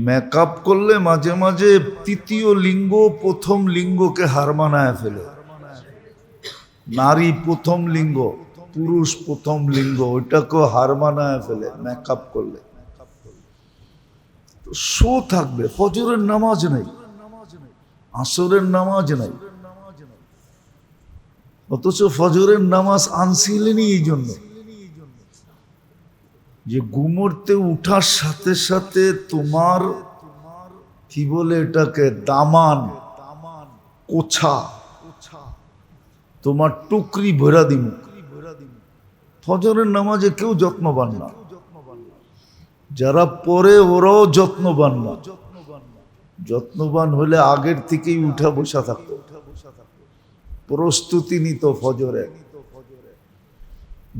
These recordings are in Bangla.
মেকআপ করলে মাঝে মাঝে তৃতীয় লিঙ্গ প্রথম লিঙ্গকে হার মানায় ফেলে। নারী প্রথম লিঙ্গ, পুরুষ প্রথম লিঙ্গ, ওইটাকেও হার মানায় ফেলে মেকআপ করলে। শো থাকবে, ফজরের নামাজ নাই, আসরের নামাজ নাই, অথচ ফজরের নামাজ আনছিলেনই এই জন্য যে ঘুমোতে উঠার সাথে সাথে তোমার কি বলে এটাকে, দামান কোছা, তোমার টুকরি ভরা দিন। ফজরের নামাজে কেউ যত্নবান না, যারা পড়ে ওরাও যত্নবান না। যত্নবান হলে আগের থেকেই উঠা বসা থাকতো, প্রস্তুতি নিত ফজরে,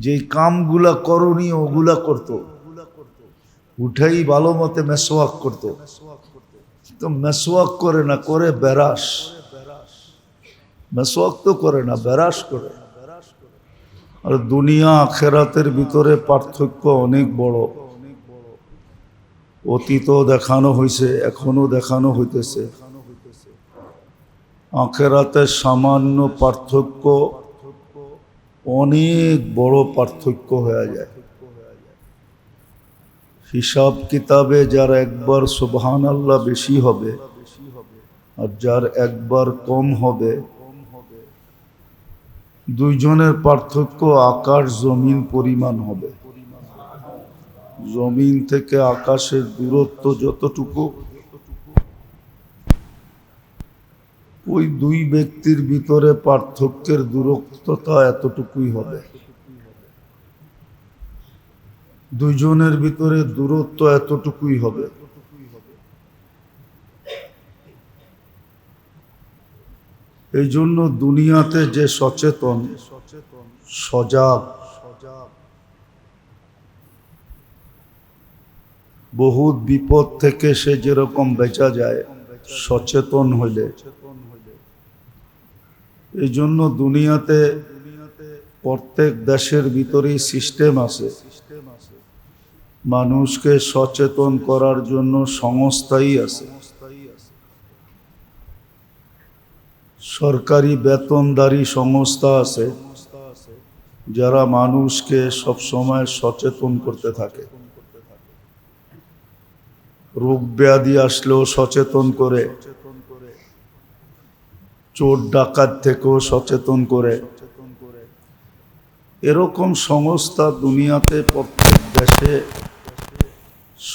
যে কামগুলা করণীয় ওগুলা করত, উঠাই ভালো মতে মেসওয়াক করত। তো মেসওয়াক করে না, করে বেরাস। মেসওয়াক তো করে না, বেরাস করে। আর দুনিয়া আখেরাতের ভিতরে পার্থক্য অনেক বড়। অতীতও দেখানো হয়েছে, এখনো দেখানো হইতেছে। আখেরাতের সামান্য পার্থক্য অনেক বড় পার্থক্য হয়ে যায়। হিসাব কিতাবে যার একবার সুবহানাল্লাহ বেশি হবে আর যার একবার কম হবে, দুইজনের পার্থক্য আকাশ জমিন পরিমাণ হবে। জমিন থেকে আকাশের দূরত্ব যতটুকু, ওই দুই ব্যক্তির ভিতরে পার্থক্যের দূরত্বতা এতটুকুই হবে। দুইজনের ভিতরে দূরত্ব এতটুকুই হবে। এই জন্য দুনিয়াতে যে সচেতন, সজাগ, বহুত বিপদ থেকে সে যেরকম বেঁচা যায় সচেতন হইলে, এই জন্য দুনিয়াতে প্রত্যেক দেশের ভিতরেই সিস্টেম আছে, মানুষকে সচেতন করার জন্য সংস্থাই আছে। সরকারি বেতনদারী সংস্থা আছে যারা মানুষকে সব সময় সচেতন করতে থাকে। রোগ ব্যাধি আসলেও সচেতন করে, চোর ডাকাত থেকেও সচেতন করে। এরকম সংস্থা দুনিয়াতে প্রত্যেক দেশে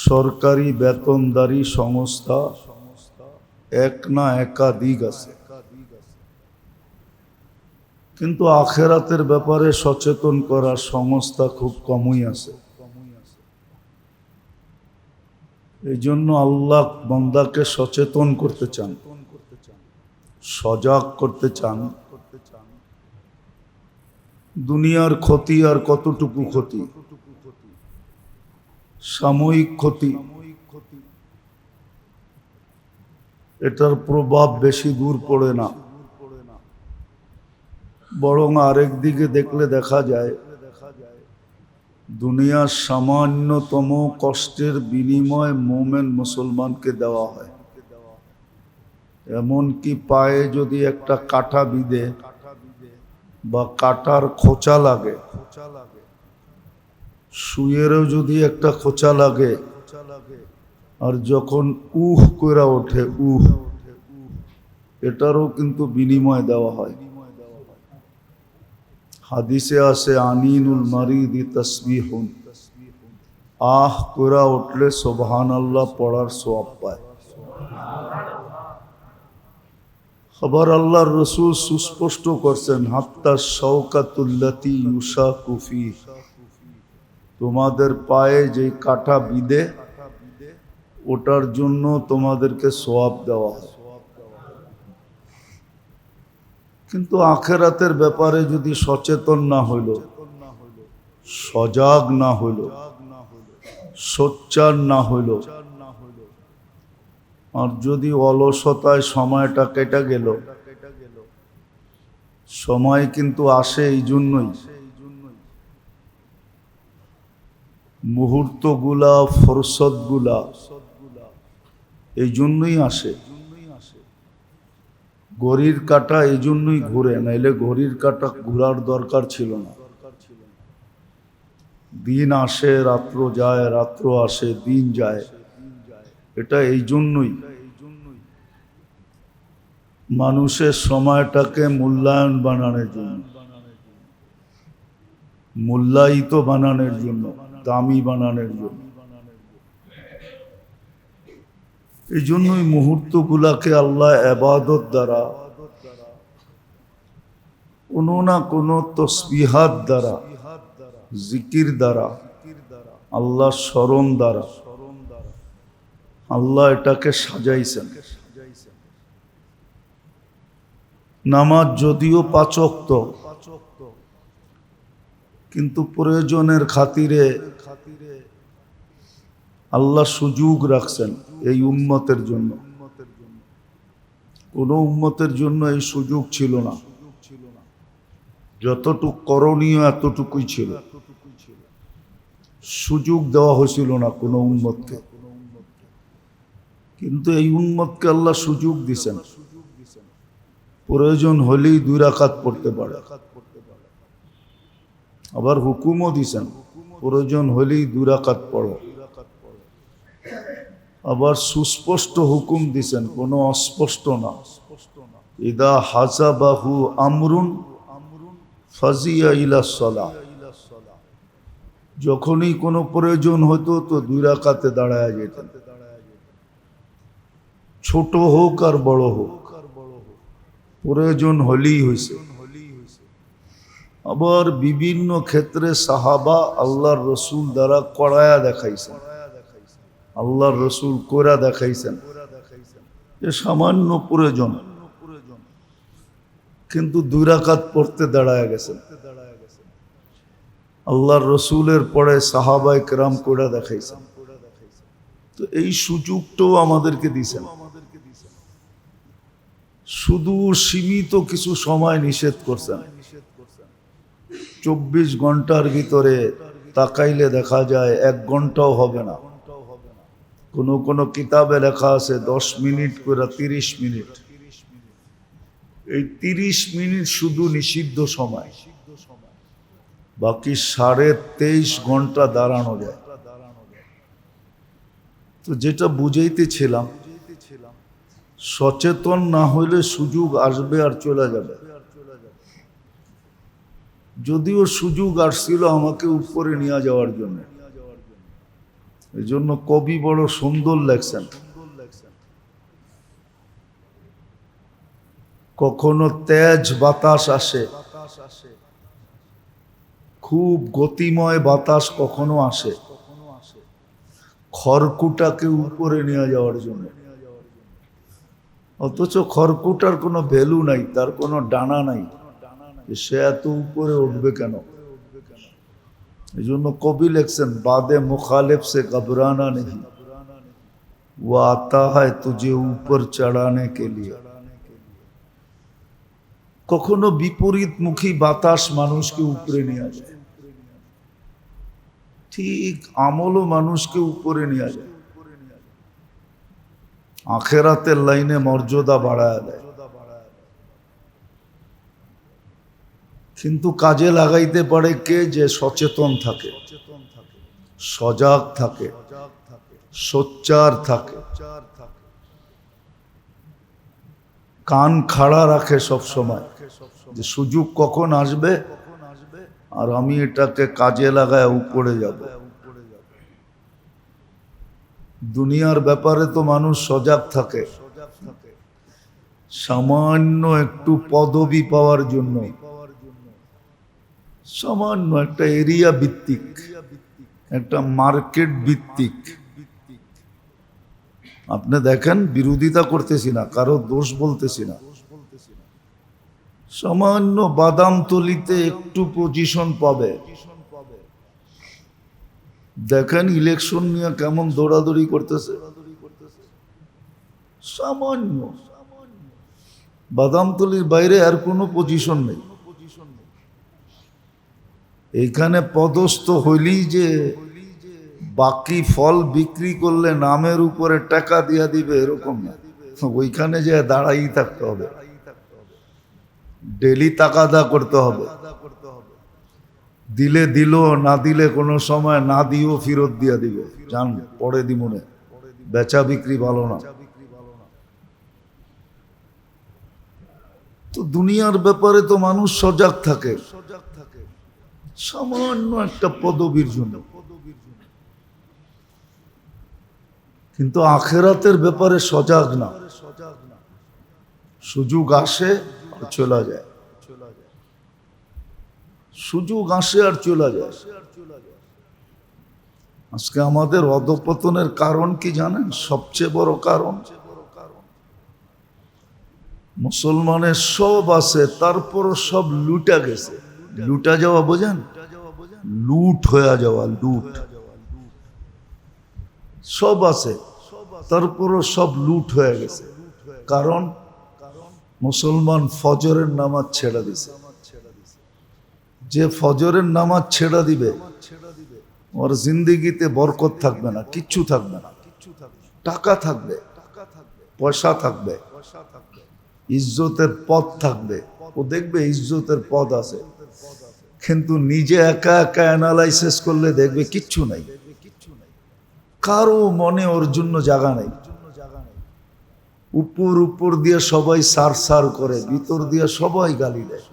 সরকারি বেতনদারী সংস্থা এক না একাধিক আছে। কিন্তু আখেরাতের ব্যাপারে সচেতন করার সংস্থা খুব কমই আছে। এই জন্য আল্লাহ বান্দাকে সচেতন করতে চান, সজাগ করতে চান। দুনিয়ার ক্ষতি আর কতটুকু ক্ষতি, সাময়িক ক্ষতি, এটার প্রভাব বেশি দূর পড়ে না। বরং আরেক দিকে দেখলে দেখা যায় দুনিয়ার সামান্যতম কষ্টের বিনিময় মোমেন মুসলমানকে দেওয়া হয়। এমনকি পায়ে যদি একটা কাঁটা বিঁধে বা কাঁটার খোঁচা লাগে, সুইয়েরও যদি একটা খোঁচা লাগে, আর যখন উহ করে ওঠে, এটারও কিন্তু বিনিময় দেওয়া হয়। হাদিসে আছে আনিনুল মারিদি তাসবিহুন, আহ করে উঠলে সুবহানাল্লাহ পড়ার সওয়াব পায়। খবর আল্লাহর রাসূল সুস্পষ্ট করছেন, হাত্তা শাওকাতুল্লাতি ইউশাকু ফি, তোমাদের পায়ে যে কাঁটা বিঁধে ওটার জন্য তোমাদেরকে সওয়াব দেওয়া হয়। কিন্তু আখেরাতের ব্যাপারে যদি সচেতন না হইল, সজাগ না হইল, সোচ্চার না হইল, আর যদি অলসতায় সময়টা কেটে গেল, সময় কিন্তু আসে এই জন্যই, মুহূর্তগুলা, ফুরসতগুলা এই জন্যই আসে। ঘড়ির কাঁটা এই জন্যই ঘুরে, নাইলে ঘড়ির কাঁটা ঘোরার দরকার ছিল না। দিন আসে রাত্র যায়, রাত্র আসে দিন যায়, এটা এই জন্যই। মানুষের সময়টাকে মূল্যায়ন বানানোর জন্য, মূল্যায়িত বানানোর জন্য, দামি বানানোর জন্য। এই জন্যই মুহূর্তগুলাকে আল্লাহ ইবাদত দ্বারা, কোনো না কোনো তসবিহাত দ্বারা, জিকির দ্বারা, আল্লাহ স্মরণ দ্বারা আল্লাহ এটাকে সাজাইছেন। নামাজ যদিও 5 ওয়াক্ত, কিন্তু প্রয়োজনের খাতিরে আল্লাহ সুযোগ রাখছেন এই উম্মতের জন্য। কোন উম্মতের জন্য এই সুযোগ ছিল না। যতটুকু করণীয় এতটুকুই ছিল, সুযোগ দেওয়া হয়েছিল না কোনো উম্মতকে। কিন্তু এই উম্মতকে আল্লাহ সুযোগ দিছেন, প্রয়োজন হলেই 2 রাকাত পড়তে পারে। আবার হুকুমও দিছেন, প্রয়োজন হলেই 2 রাকাত পড়ো। আবার সুস্পষ্ট হুকুম দিছেন, কোনো অস্পষ্ট না। ইদা হাসাবাহু আমরুন ফাজিয়া ইলা সালাহ, যখনই কোনো প্রয়োজন হতো তো 2 রাকাতে দাঁড়ায় যেতেন, ছোট হোক আর বড় হোক, প্রয়োজন হলেই হয়েছে। আবার বিভিন্ন ক্ষেত্রে সাহাবা আল্লাহর রসুল দ্বারা করায়া দেখাইছেন, আল্লাহর রসুল কইরা দেখাইছেন যে সামান্য প্রয়োজন, কিন্তু 2 রাকাত পড়তে দাঁড়ায় গেছেন। আল্লাহর রসুলের পরে সাহাবায়ে কেরাম কইরা দেখাইছেন। তো এই সুযোগটাও আমাদেরকে দিছেন। শুধু সীমিত কিছু সময় নিষেধ করছেন। 24 ঘন্টার ভিতরে তাকাইলে দেখা যায় 1 ঘন্টাও হবে না। কোন কিতাবে লেখা আছে 10 মিনিট করে 30 মিনিট। এই 30 মিনিট শুধু নিষিদ্ধ সময়, বাকি 23.5 ঘন্টা দাঁড়ানো যায়। তো যেটা বুঝাইতেছিলাম, সচেতন না হইলে সুযোগ আসবে আর চলে যাবে। যদিও সুযোগ আসছিল আমাকে উপরে নিয়ে যাওয়ার জন্য, এই জন্য কবি বড় সুন্দর লেখছেন। কখনো তেজ বাতাস আসে, খুব গতিময় বাতাস কখনো আসে খড়কুটাকে উপরে নিয়ে যাওয়ার জন্য। অথচ খড়কুটার কোনো ভ্যালু নাই, তার কোনো ডানা নাই, সে এত উপরে উঠবে কেন? এই জন্য কবি লেখছেন, বাদে মুখালেফ সে ঘবরানা নেই, वो आता है तुझे ऊपर चढ़ाने के लिए। কখনো বিপরীতমুখী বাতাস মানুষকে উপরে নিয়ে যায়, ঠিক আমলও মানুষকে উপরে নিয়ে যায়, আখেরাতের লাইনে মর্যাদা বাড়ায় দেয়। কিন্তু কাজে লাগাইতে পারে কে? যে সচেতন থাকে, সজাগ থাকে, সোচ্চার থাকে, কান খাড়া রাখে সব সময়, যে সুযোগ কখন আসবে আর আমি এটাকে কাজে লাগায় উপরে যাব। দুনিয়ার ব্যাপারে তো মানুষ সজাগ থাকে, সামান্য একটু পদবি পাওয়ার জন্য, সামান্য একটা এরিয়া ভিত্তিক, একটা মার্কেট ভিত্তিক। আপনি দেখেন, বিরোধিতা করতেছি না, কারো দোষ বলতেছি না, সামান্য বাদামতলিতে একটু পজিশন পাবে, দেখেন ইলেকশন নিয়ে কেমন দৌড়াদৌড়ি করতেছে। সামান্য বাদামতলির বাইরে আর কোনো পজিশন নেই। এইখানে পদস্থ হইলেই যে বাকি ফল বিক্রি করলে নামের উপরে টাকা দিয়া দিবে এরকম না, ওইখানে যে দাঁড়াই থাকতে হবে, ডেলি তাকাদা করতে হবে। দিলে দিল, না দিলে কোনো সময় না দিও ফেরত দিয়া দিবে, জান পরে দিমনে, বেচা বিক্রি ভালো না। তো দুনিয়ার ব্যাপারে তো মানুষ সজাগ থাকে সামান্য একটা পদবীর জন্য, কিন্তু আখেরাতের ব্যাপারে সজাগ না। সুযোগ আসে আর চলে যায়, সুযোগ আসে আর চলে যায়। আজকে আমাদের অধঃপতনের কারণ কি জানেন? সবচেয়ে বড় কারণ, মুসলমানের সব আছে তারপরও সব লুটা গেছে। লুটা যাওয়া বোঝেন? লুট হয়ে যাওয়া, লুট। সব আছে তারপরও সব লুট হয়ে গেছে। কারণ মুসলমান ফজরের নামাজ ছেড়ে দিছে। যে ফজরের নামাজ ছেড়ে দিবে ওর জিন্দেগিতে বরকত থাকবে না, কিচ্ছু থাকবে না। টাকা থাকবে, পয়সা থাকবে, ইজ্জতের পদ থাকবে, ও দেখবে ইজ্জতের পদ আছে, কিন্তু নিজে একা একা অ্যানালাইসিস করলে দেখবে কিচ্ছু নাই, কারো মনে ওর জন্য জায়গা নেই। উপর উপর দিয়ে সবাই সার সার করে, ভিতর দিয়ে সবাই গালি দেয়।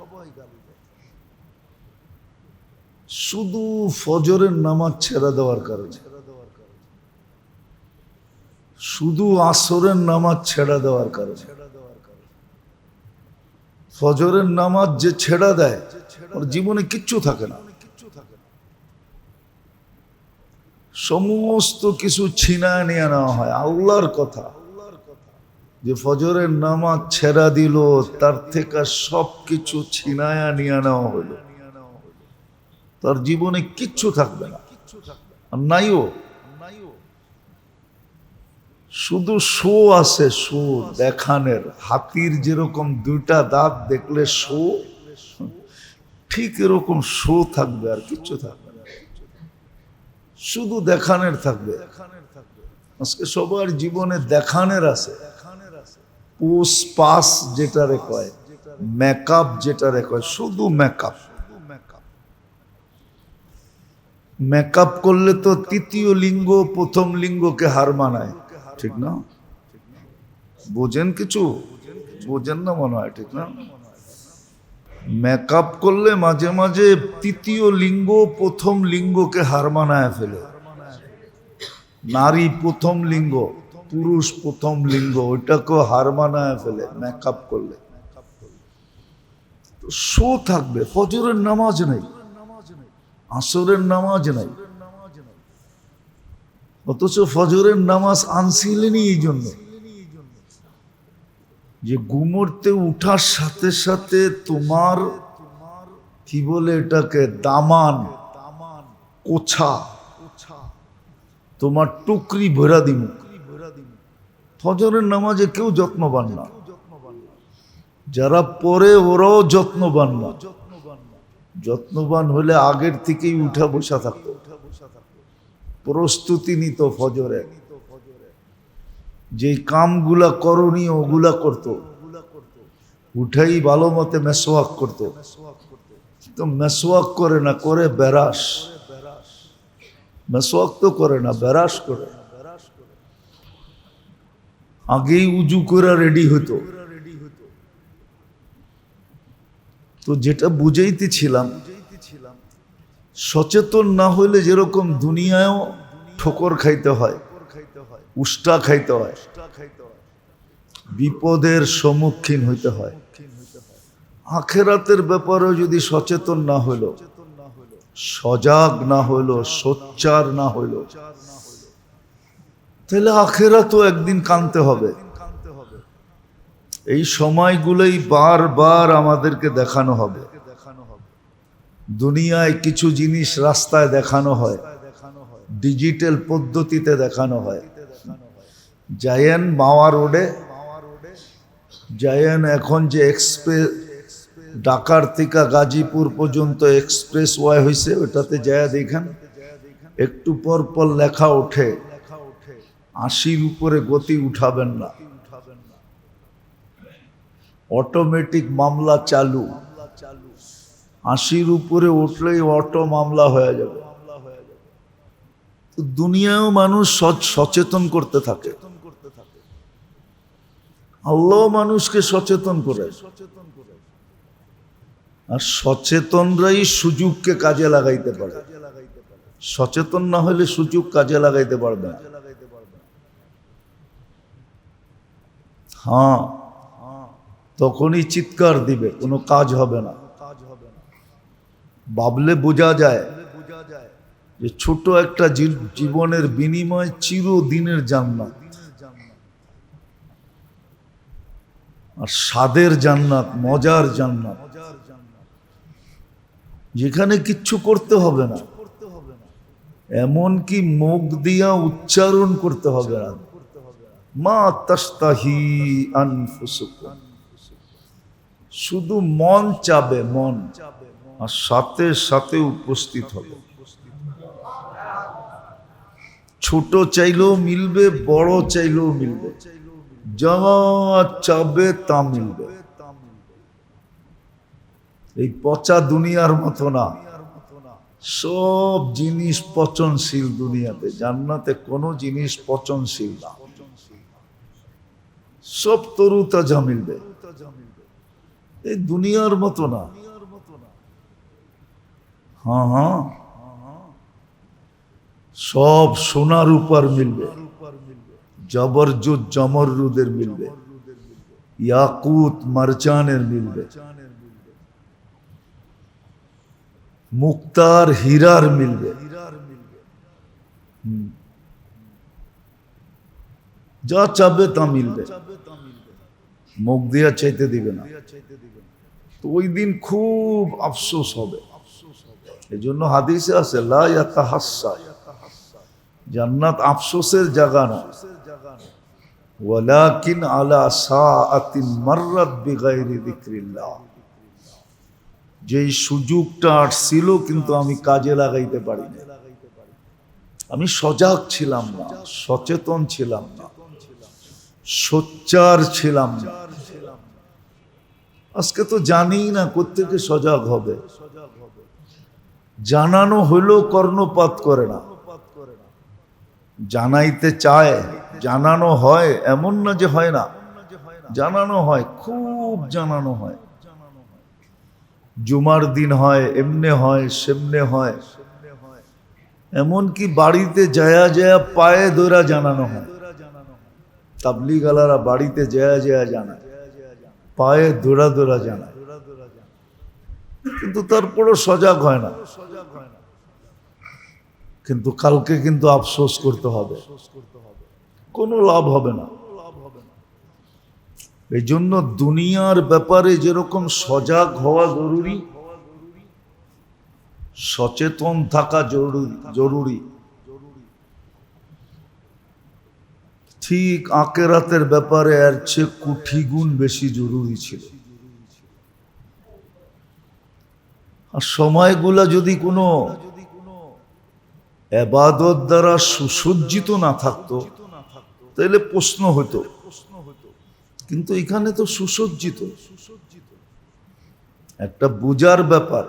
শুধু ফজরের নামাজ ছেড়ে দেওয়ার কারণে, শুধু আসরের নামাজ ছেড়ে দেওয়ার কারণে। ফজরের নামাজ যে ছেড়ে দেয় ওর জীবনে কিচ্ছু থাকে না, সমস্ত কিছু ছিনায় নিয়ে নেওয়া হয়। আল্লাহর কথা যে ফজরের নামাজ ছেড়া দিল তার থেকে সব কিছু ছিনায়া নিয়ে নেওয়া হলো, তার জীবনে কিচ্ছু থাকবে না। আর নাইও, শুধু শো আছে, শো দেখানের। হাতির যেরকম দুইটা দাঁত দেখলে শো, ঠিক এরকম শো থাকবে, আর কিচ্ছু থাকবে না, শুধু দেখানের থাকবে। আজকে সবার জীবনে দেখানের আছে। পোস পাস যেটারে কয়, মেকআপ যেটারে কয়, শুধু মেকআপ। মেকআপ করলে তো তৃতীয় লিঙ্গ প্রথম লিঙ্গকে হার মানায়, ঠিক না? বোঝেন কিছু? বোঝেন না মনে হয়, ঠিক না? মেকআপ করলে মাঝে মাঝে তৃতীয় লিঙ্গ প্রথম লিঙ্গকে হার মানায় ফেলে। নারী প্রথম লিঙ্গ, পুরুষ প্রথম লিঙ্গ, ওইটাকেও হার মানায় ফেলে মেকআপ করলে। শো থাকবে, ফজরের নামাজ নেই, আসরের নামাজ নাই, অথচ ফজরের নামাজ আনছিলেনই এই জন্য যে ঘুমোতে উঠার সাথে সাথে তোমার কি বলে এটাকে, দামান কোছা, তোমার টুকরি ভরা দিন। ফজরের নামাজে কেউ যত্নবান না, যারা পড়ে ওরাও যত্নবান না। যত্নবান হলে আগের থেকেই উঠা বসা থাকতো, প্রস্তুতি নিত ফজরে, যে কামগুলা করণীয় ওগুলা করত, উঠাই ভালো মতে মেসওয়াক করত। তো মেসওয়াক করে না, করে বেরাস। মেসওয়াক তো করে না, বেরাস করে। আগেই উজু করে রেডি হতো। তো যেটা বুঝাইতেছিলাম, সচেতন না হইলে যেরকম দুনিয়ায়ও ঠোকর খাইতে হয়, উষ্টা খাইতে হয়, বিপদের সম্মুখীন হইতে হয়, আখেরাতের ব্যাপারেও যদি সচেতন না হইল, সজাগ না হইল, সোচ্চার না হইল, তাহলে আখেরাতও একদিন কানতে হবে। এই সময়গুলোই বারবার আমাদেরকে দেখানো হবে। দুনিয়ায় কিছু জিনিস রাস্তায় দেখানো হয়, ডিজিটাল পদ্ধতিতে দেখানো হয়। জায়েন মাওয়া রোডে, জায়েন এখন যে এক্সপ্রেস ঢাকার থেকে গাজীপুর পর্যন্ত এক্সপ্রেস ওয়ে হয়েছে, ওটাতে যায় দেখেন একটু পর পর লেখা ওঠে, 80-র উপরে গতি উঠাবেন না। অটোমেটিক মামলা চালু, 80-র উপরে উঠলেই অটো মামলা হয়ে যাবে। তো দুনিয়াও মানুষ সচেতন করতে থাকে, আল্লাহ মানুষকে সচেতন করে, আর সচেতনরাই সুযোগকে কাজে লাগাইতে পারে। সচেতন না হলে সুযোগ কাজে লাগাইতে পারবে না। হ্যাঁ, তখনই চিৎকার দিবে, কোনো কাজ হবে না। ভাবলে বোঝা যায় যে ছোট একটা জীবনের বিনিময় চিরদিনের জান্নাত, আর স্বাদের জান্নাত, মজার জান্নাত, যেখানে কিচ্ছু করতে হবে না, এমনকি মুখ দিয়া উচ্চারণ করতে হবে না। মা তাস্তাহি আনফুসুকুম, শুধু মন চাবে, মন, আর সাথে সাথে উপস্থিত হবে। ছোট চাইলেও মিলবে, বড় চাইলেও মিলবে, যা চাবে তা মিলবে। এই পচা দুনিয়ার মতো না, সব জিনিস পচনশীল দুনিয়াতে। জান্নাতে কোনো জিনিস পচনশীল না, সব তরু তাজা মিলবে। এই দুনিয়ার মতো না। হ্যাঁ হ্যাঁ, সব সোনার উপর মিলবে, জবরজুদ জমরুদের মিলবে, ইয়াকুত মারজানের মিলবে, মুক্তার হীরার মিলবে। যা চাবে তা মিলবে, মুখ দিয়া চাইতে দিবে না। তো ওই দিন খুব আফসোস হবে। এই জন্য হাদিসে আছে, লা ইয়াতাহাসসা, জান্নাত আফসোসের জায়গা না, ওয়ালাকিন আলা সাআতিন মাররাত বিগাইরি যিকরিল্লাহ। যেই সুযোগটা আসছিল কিন্তু আমি কাজে লাগাইতে পারিনি, আমি সজাগ ছিলাম না, সচেতন ছিলাম না, সোচ্চার ছিলাম না। আজকে তো জানি না কোত্থেকে সজাগ হবে। জানানো হলেও কর্ণপাত করে না, জানাইতে চায়, জানানো হয়, এমন না যে হয় না, জানানো হয়, খুব জানানো হয়। জুমার দিন হয়, এমনে হয়, সেমনে হয়, এমনকি বাড়িতে যায়া যায়া পায়ে ধরা জানানো হয়। তাবলীগালারা বাড়িতে যায়া যায়া জানায়, পায়ে ধরা ধরা জানায়, কিন্তু তারপরও সজাগ হয় না। কিন্তু কালকে কিন্তু আফসোস করতে হবে, কোনো লাভ হবে না। এই জন্য দুনিয়ার ব্যাপারে যেরকম সজাগ হওয়া জরুরি, সচেতন থাকা জরুরি, ঠিক আখিরাতের ব্যাপারে এর চেয়ে কোটি গুণ বেশি জরুরি ছিল। আর সময়গুলা যদি কোনো ইবাদত দ্বারা সুসজ্জিত না থাকতো তাহলে প্রশ্ন হতো, কিন্তু এখানে তো সুসজ্জিত। একটা বুঝার ব্যাপার,